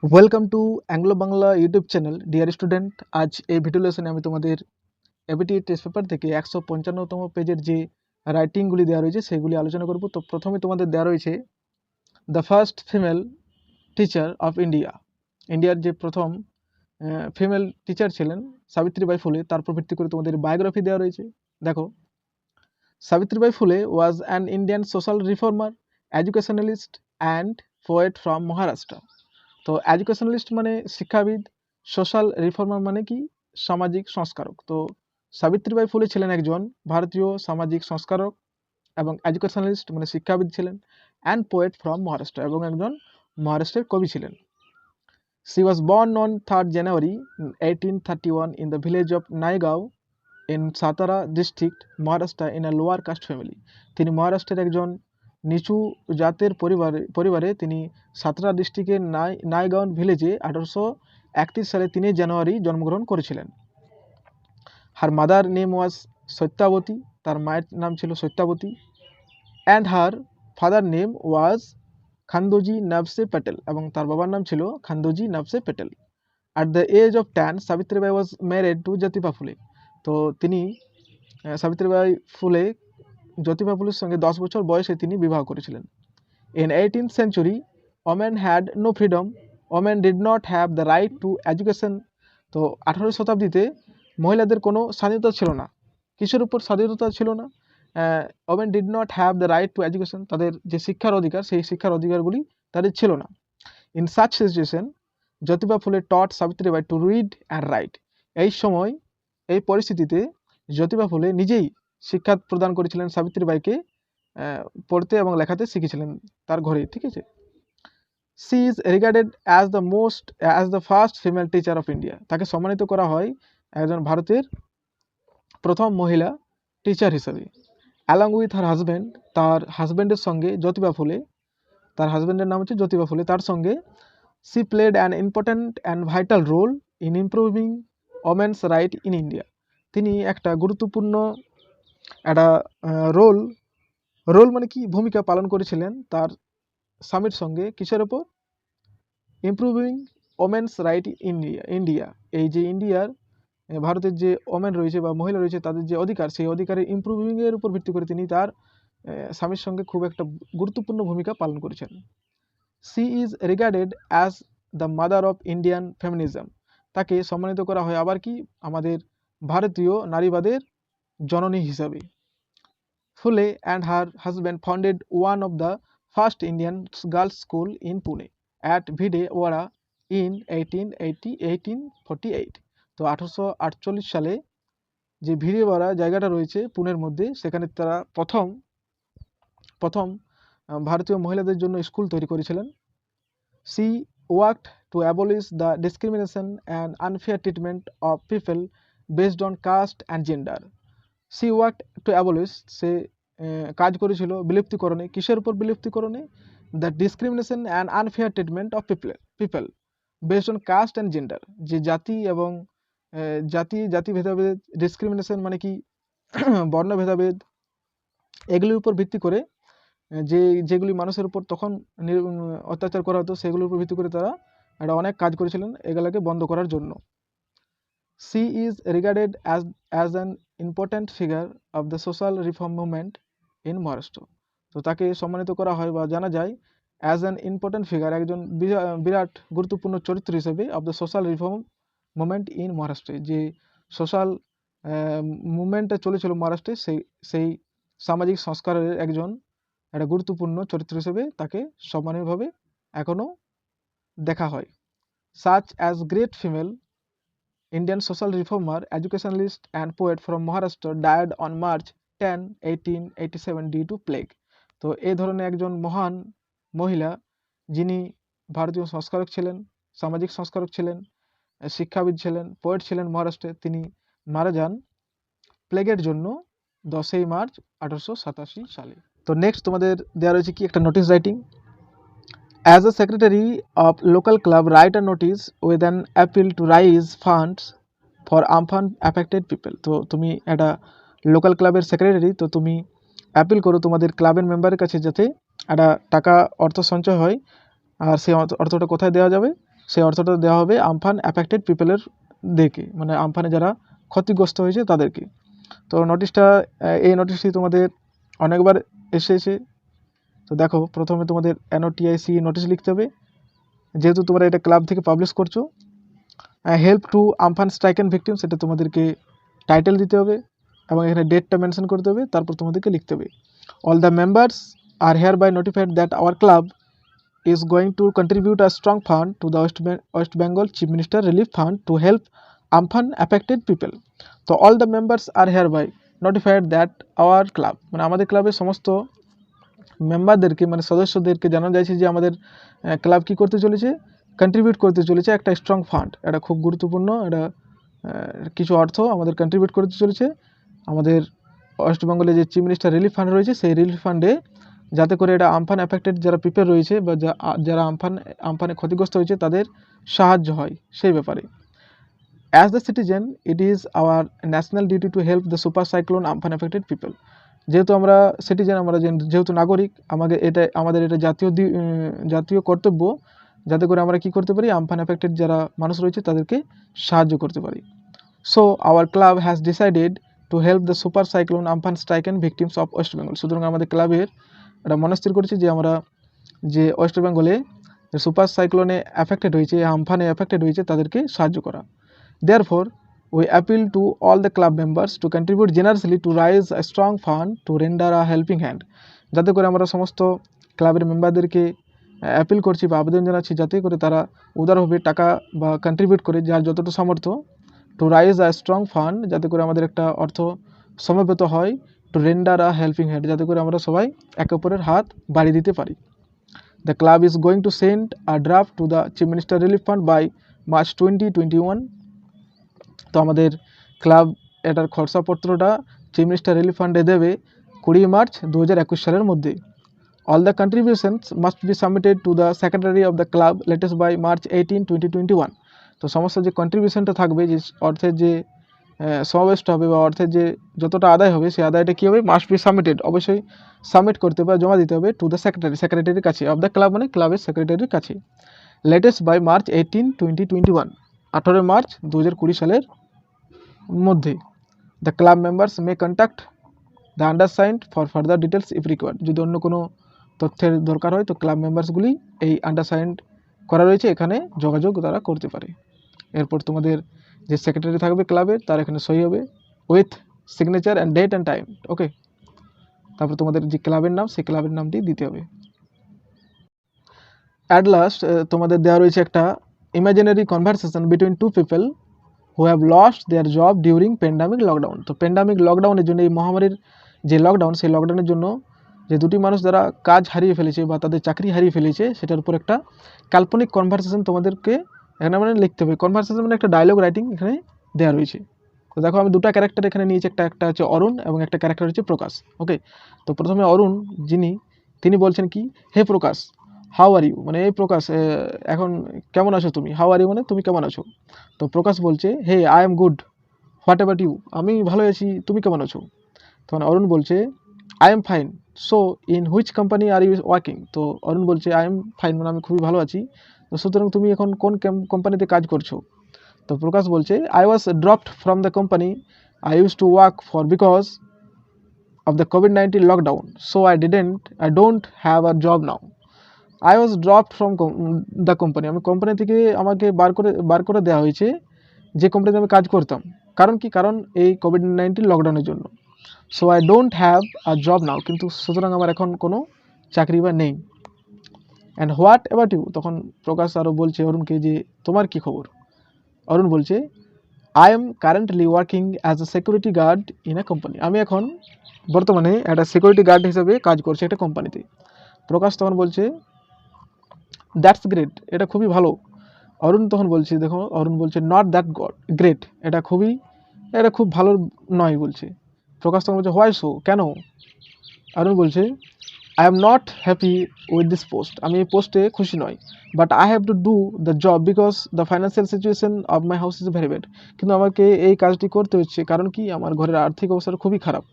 Welcome to Anglo Bangla YouTube channel. Dear student, আজ এই video লেসনে আমি তোমাদের এবিটি টেস্ট পেপার থেকে 155তম পেজের যে রাইটিংগুলি দেওয়া রয়েছে সেগুলি আলোচনা করব। তো প্রথমে তোমাদের দেওয়া রয়েছে the first female teacher of India. ইন্ডিয়ার যে প্রথম ফিমেল টিচার ছিলেন সাবিত্রীবাই ফুলে, তার উপর ভিত্তি করে তোমাদের বায়োগ্রাফি দেওয়া রয়েছে। দেখো, Savitribai Phule was an Indian social reformer, educationalist and poet from Maharashtra. তো এডুকেশনালিস্ট মানে শিক্ষাবিদ, সোশ্যাল রিফর্মার মানে কি সামাজিক সংস্কারক। তো সাবিত্রীবাই ফুলে ছিলেন একজন ভারতীয় সামাজিক সংস্কারক এবং এডুকেশনালিস্ট মানে শিক্ষাবিদ ছিলেন, অ্যান্ড পোয়েট ফ্রম মহারাষ্ট্র, এবং একজন মহারাষ্ট্রের কবি ছিলেন। She was born on 3rd January 1831 in the village of Naigaon in Satara district, Maharashtra, in a lower caste family. তিনি মহারাষ্ট্রের একজন নিচু জাতের পরিবারে তিনি সাতারা ডিস্ট্রিক্টের নাইগাঁও ভিলেজে 1831 সালে 3 জানুয়ারি জন্মগ্রহণ করেছিলেন। হার মাদার নেম ওয়াজ সত্যাবতী, তার মায়ের নাম ছিল Satyavati, and her father name was Khandoji Navse Patel, এবং তার বাবার নাম ছিল Khandoji Navse Patel. At the age of 10 Savitribai was married to Jyotiba Phule. তো তিনি সাবিত্রীবাই ফুলে জ্যোতিবা ফুলের সঙ্গে 10 বছর বয়সে তিনি বিবাহ করেছিলেন। In 18th century, women had no freedom. Women did not have the right to education. তো 18 শতাব্দীতে মহিলাদের কোনো স্বাধীনতা ছিল না। কিসের উপর স্বাধীনতা ছিল না? women did not have the right to education. তাদের যে শিক্ষার অধিকার, সেই শিক্ষার অধিকারগুলি তাদের ছিল না। In such situation, জ্যোতিবা ফুলে taught Savitribai to read and write. এই সময়, এই পরিস্থিতিতে জ্যোতিবা ফুলে নিজেই শিক্ষা প্রদান করেছিলেন সাবিত্রীবাইকে, পড়তে এবং লেখাতে শিখেছিলেন তার ঘরেই, ঠিক আছে। She is regarded as the first female teacher of India. তাকে সম্মানিত করা হয় একজন ভারতের প্রথম মহিলা টিচার হিসেবে। অ্যালং উইথ হার হাজব্যান্ড, তার হাজব্যান্ডের সঙ্গে জ্যোতিবা ফুলে, তার হাজব্যান্ডের নাম হচ্ছে জ্যোতিবা ফুলে, তার সঙ্গে she played an important and vital role in improving women's right in India. তিনি একটা গুরুত্বপূর্ণ একটা রোল মানে কি ভূমিকা পালন করেছিলেন তার স্বামীর সঙ্গে। কিসের ওপর? Improving women's right India. এই যে ইন্ডিয়ার ভারতের যে ওমেন রয়েছে বা মহিলা রয়েছে, তাদের যে অধিকার, সেই অধিকারের ইমপ্রুভিংয়ের উপর ভিত্তি করে তিনি তার স্বামীর সঙ্গে খুব একটা গুরুত্বপূর্ণ ভূমিকা পালন করেছেন। She is regarded as the mother of Indian feminism. তাকে সম্মানিত করা হয় আবার কি আমাদের ভারতীয় নারীবাদের জননী হিসাবে। ফুলে and her husband founded one of the first Indian girls' school in Pune at Bhide-Wara in 1848। তো 1848 সালে যে ভিড়েওয়াড়া জায়গাটা রয়েছে পুনের মধ্যে, সেখানে তারা প্রথম ভারতীয় মহিলাদের জন্য স্কুল তৈরি করেছিলেন। She worked to abolish the discrimination and unfair treatment of people based on caste and gender. She work to abolish, সে কাজ করেছিল বিলুপ্তিকরণে। কিসের উপর বিলুপ্তিকরণে? The discrimination and unfair treatment of people based on caste and gender. যে জাতি এবং জাতি ভেদাভেদ, ডিসক্রিমিনেশন মানে কি বর্ণ ভেদাভেদ, এগুলির উপর ভিত্তি করে যেগুলি মানুষের উপর তখন অত্যাচার করা হতো, সেগুলির উপর ভিত্তি করে তারা একটা অনেক কাজ করেছিলেন এগুলোকে বন্ধ করার জন্য। She is regarded as an important figure of the social reform movement in Maharashtra. তো তাকে সম্মানিত করা হয় বা জানা যায় অ্যাজ অ্যান ইম্পর্ট্যান্ট ফিগার, একজন বিরাট গুরুত্বপূর্ণ চরিত্র হিসেবে of the social reform movement in মহারাষ্ট্রে। যে সোশ্যাল মুভমেন্টটা চলেছিল মহারাষ্ট্রে, সেই সামাজিক সংস্কারের একজন একটা গুরুত্বপূর্ণ চরিত্র হিসেবে তাকে সম্মানীয়ভাবে এখনও দেখা হয়। Such as great female Indian social reformer, educationalist and poet from Maharashtra died on March 10, 1887 due to plague. তো এই ধরনের একজন মহান মহিলা, যিনি ভারতীয় সংস্কারক ছিলেন, সামাজিক সংস্কারক ছিলেন, শিক্ষাবিদ ছিলেন, পোয়েট ছিলেন মহারাষ্ট্রে, তিনি মারা যান প্লেগের জন্য 10ই মার্চ 1887 সালে। তো নেক্সট তোমাদের দেওয়া রয়েছে কি একটা notice writing. As a secretary of local club, write a notice with an appeal to raise funds for amphan affected people. তো তুমি একটা লোকাল ক্লাবের সেক্রেটারি, তো তুমি অ্যাপিল করো তোমাদের ক্লাবের মেম্বারের কাছে যাতে একটা টাকা অর্থ সঞ্চয় হয়। আর সেই অর্থটা কোথায় দেওয়া যাবে? সেই অর্থটা দেওয়া হবে আমফান অ্যাফেক্টেড পিপলের দিকে, মানে আমফানে যারা ক্ষতিগ্রস্ত হয়েছে তাদেরকে। তো এই নোটিশটি তোমাদের অনেকবার এসেছে। তো দেখো, প্রথমে তোমাদের NOTIC নোটিশ লিখতে হবে, যেহেতু তোমরা এটা ক্লাব থেকে পাবলিশ করছো। Help to Amphan stricken victim, সেটা তোমাদেরকে টাইটেল দিতে হবে এবং এখানে ডেটটা মেনশন করতে হবে, তারপর তোমাদেরকে লিখতে হবে all the members are hereby notified that our club is going to contribute a strong fund to the West Bengal Chief Minister Relief Fund to help Amphan affected people. So all the members are hereby notified that our club, মানে আমাদের ক্লাবের সমস্ত মেম্বারদেরকে, মানে সদস্যদেরকে জানানো যাচ্ছে যে আমাদের ক্লাব কী করতে চলেছে, কন্ট্রিবিউট করতে চলেছে একটা স্ট্রং ফান্ড। এটা খুব গুরুত্বপূর্ণ, এটা কিছু অর্থ আমাদের কন্ট্রিবিউট করতে চলেছে আমাদের ওয়েস্ট বেঙ্গলে যে চিফ মিনিস্টার রিলিফ ফান্ড রয়েছে সেই রিলিফ ফান্ডে, যাতে করে এটা আমফান অ্যাফেক্টেড যারা পিপল রয়েছে বা যারা আমফানে ক্ষতিগ্রস্ত হয়েছে তাদের সাহায্য হয় সেই ব্যাপারে। As the citizen it is our national duty to help the super cyclone Amphan affected people. যেহেতু আমরা সিটিজেন, আমরা যেহেতু নাগরিক, আমাদের এটা জাতীয় কর্তব্য, যাতে করে আমরা কী করতে পারি, আমফান অ্যাফেক্টেড যারা মানুষ রয়েছে তাদেরকে সাহায্য করতে পারি। So our club has decided to help the super cyclone Amphan stricken victims of West Bengal. সুতরাং আমাদের ক্লাবের এটা মনস্থির করেছে যে আমরা যে ওয়েস্ট বেঙ্গলে সুপার সাইক্লোনে অ্যাফেক্টেড হয়েছে, আমফানে অ্যাফেক্টেড হয়েছে তাদেরকে সাহায্য করা। Therefore we appeal to all the club members to contribute generously to raise a strong fund to render a helping hand. যাতে করে আমরা সমস্ত ক্লাবের মেম্বারদেরকে অ্যাপিল করছি বা আবেদন জানাচ্ছি যাতে করে তারা উদারভাবে টাকা বা কন্ট্রিবিউট করে যার যতটা সামর্থ্য, to rise a strong fund, যাতে করে আমাদের একটা অর্থ সমবেত হয়, টু রেন্ডার আ হেল্পিং হ্যান্ড, যাতে করে আমরা সবাই একে অপরের হাত বাড়িয়ে দিতে পারি। The club is going to send a draft to the chief minister relief fund by March 2021। তো আমাদের ক্লাব এটার খরচাপত্রটা চিফ মিনিস্টার রিলিফ ফান্ডে দেবে 20 মার্চ 2021 সালের মধ্যে। All the contributions must be submitted to the secretary of the club latest by March 18, 2021। তো সমস্ত যে কন্ট্রিবিউশনটা থাকবে, যে অর্থের যে সমাবেশটা হবে বা অর্থের যে যতটা আদায় হবে, সেই আদায়টা কী হবে, মাস্ট বি সাবমিটেড, অবশ্যই সাবমিট করতে হবে, জমা দিতে হবে টু দ্য সেক্রেটারির কাছে, অফ দ্য ক্লাব মানে ক্লাবের সেক্রেটারির কাছে, লেটেস্ট বাই মার্চ 18, 2021, 18 মার্চ 2020 সালের মধ্যে। The club members May contact the undersigned for further details if required. যদি অন্য কোনো তথ্যের দরকার হয় তো ক্লাব মেম্বার্সগুলি এই আন্ডারসাইন্ড করা রয়েছে এখানে যোগাযোগ তারা করতে পারে। এরপর তোমাদের যে সেক্রেটারি থাকবে ক্লাবের, তার এখানে সই হবে with signature and date and time. Okay, তারপর তোমাদের যে ক্লাবের নাম, সেই ক্লাবের নামটি দিতে হবে। অ্যাট লাস্ট তোমাদের দেওয়া রয়েছে একটা imaginary conversation between two people who have lost their job during pandemic lockdown. তো প্যান্ডামিক লকডাউনের জন্য, এই মহামারীর যে লকডাউন, সেই লকডাউনের জন্য যে দুটি মানুষ যারা কাজ হারিয়ে ফেলেছে বা তাদের চাকরি হারিয়ে ফেলেছে, সেটার উপর একটা কাল্পনিক কনভারসেশন তোমাদেরকে এখানে মানে লিখতে হবে। কনভারসেশন মানে একটা ডায়লগ রাইটিং এখানে দেওয়া রয়েছে। তো দেখো, আমি দুটো ক্যারেক্টার এখানে নিয়েছি, একটা হচ্ছে অরুণ এবং একটা ক্যারেক্টার হচ্ছে প্রকাশ। ওকে, তো প্রথমে অরুণ তিনি বলছেন কি, হে প্রকাশ, হাউ আর ইউ, মানে এই প্রকাশ এখন কেমন আছো তুমি, হাউ আর ইউ মানে তুমি কেমন আছো। তো প্রকাশ বলছে, hey I am good, what about you, আমি ভালো আছি, তুমি কেমন আছো। তখন অরুণ বলছে, I am fine, so in which company are you working. তো অরুণ বলছে, আই এম ফাইন মানে আমি খুবই ভালো আছি, তো সুতরাং তুমি এখন কোন কোম্পানিতে কাজ করছো। তো প্রকাশ বলছে, I was dropped from the company I use to work for because of the COVID-19 lockdown, so I don't have a job now. I was dropped from the company, আমি কোম্পানি থেকে আমাকে বার করে দেওয়া হয়েছে, যে কোম্পানিতে আমি কাজ করতাম। কারণ কি, কারণ এই COVID-19 লকডাউনের জন্য। So I don't have a job now, কিন্তু সুতরাং আমার এখন কোনো চাকরি বা নেই। অ্যান্ড হোয়াট অ্যাবাউট ইউ, তখন প্রকাশ আরও বলছে অরুণকে যে তোমার কী খবর। অরুণ বলছে, I am currently working as a security guard in a company, আমি এখন বর্তমানে একটা সিকিউরিটি গার্ড হিসেবে কাজ করছি একটা কোম্পানিতে। প্রকাশ তখন বলছে, দ্যাটস গ্রেট, এটা খুবই ভালো। অরুণ তখন বলছে, দেখো অরুণ বলছে, নট দ্যাট গ্রেট, এটা খুব ভালো নয় বলছে। প্রকাশ তখন বলছে, হোয়াই সো, কেন। অরুণ বলছে, I am not happy with this post, আমি এই পোস্টে খুশি নই, but I have to do the job because the financial situation of my house is very bad. কিন্তু আমাকে এই কাজটি করতে হচ্ছে, কারণ কি, আমার ঘরের আর্থিক অবস্থাটা খুবই খারাপ।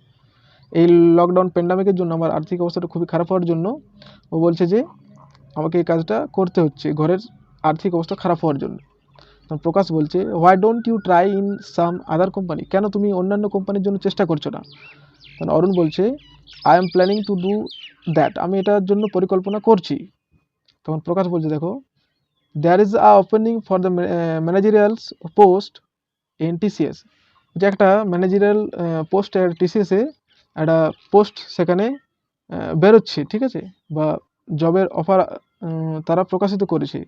এই লকডাউন প্যান্ডামিকের জন্য আমার আর্থিক অবস্থাটা খুবই খারাপ হওয়ার জন্য ও বলছে যে আমাকে এই কাজটা করতে হচ্ছে, ঘরের আর্থিক অবস্থা খারাপ হওয়ার জন্য। তখন প্রকাশ বলছে why don't you try in some other company, কেন তুমি অন্যান্য কোম্পানির জন্য চেষ্টা করছো না? তখন অরুণ বলছে I am planning to do that, আমি এটার জন্য পরিকল্পনা করছি। তখন প্রকাশ বলছে দেখো there is a opening for the managerials post in TCS, যে একটা ম্যানেজারিয়াল পোস্টের টিসিএসে একটা পোস্ট সেখানে বেরোচ্ছে, ঠিক আছে, বা জবের অফার তারা প্রকাশিত করেছে।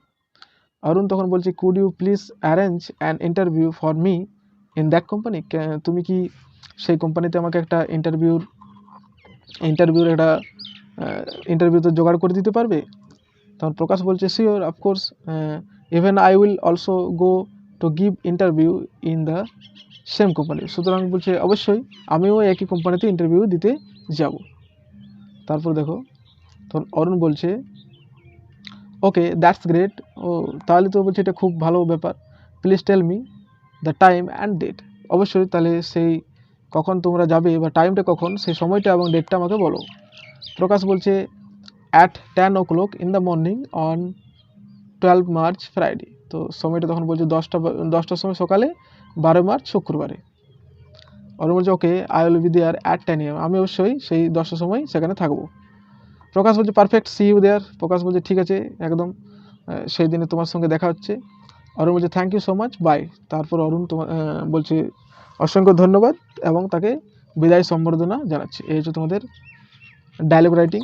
অরুণ তখন বলছে could you please arrange an interview for me in that company, তুমি কি সেই কোম্পানিতে আমাকে একটা ইন্টারভিউর একটা ইন্টারভিউ তো জোগাড় করে দিতে পারবে? তখন প্রকাশ বলছে sure of course, even I will also go to give interview in the same company, সুতরাং বলছে অবশ্যই আমিও একই কোম্পানিতে ইন্টারভিউ দিতে যাব। তারপর দেখো তখন অরুণ বলছে ওকে দ্যাটস গ্রেট, ও তাহলে তো বলছে এটা খুব ভালো ব্যাপার, please tell me the time and date, অবশ্যই তাহলে সেই কখন তোমরা যাবে বা টাইমটা কখন, সেই সময়টা এবং ডেটটা আমাকে বলো। প্রকাশ বলছে at 10 o'clock in the morning on 12 March Friday, তো সময়টা তখন বলছে 10টার সময় সকালে 12 মার্চ শুক্রবারে। অরুণ বলছে okay I will be there at 10 AM, আমি অবশ্যই সেই 10টার সময় সেখানে থাকবো। প্রকাশ বলছে পারফেক্ট, সি ইউ দেয়ার, প্রকাশ বলছে ঠিক আছে একদম, সেই দিনে তোমার সঙ্গে দেখা হচ্ছে। অরুণ বলছে thank you so much bye, তারপর অরুণ তোমার বলছে অসংখ্য ধন্যবাদ এবং তাকে বিদায় সম্বর্ধনা জানাচ্ছে। এই হচ্ছে তোমাদের ডায়লগ রাইটিং।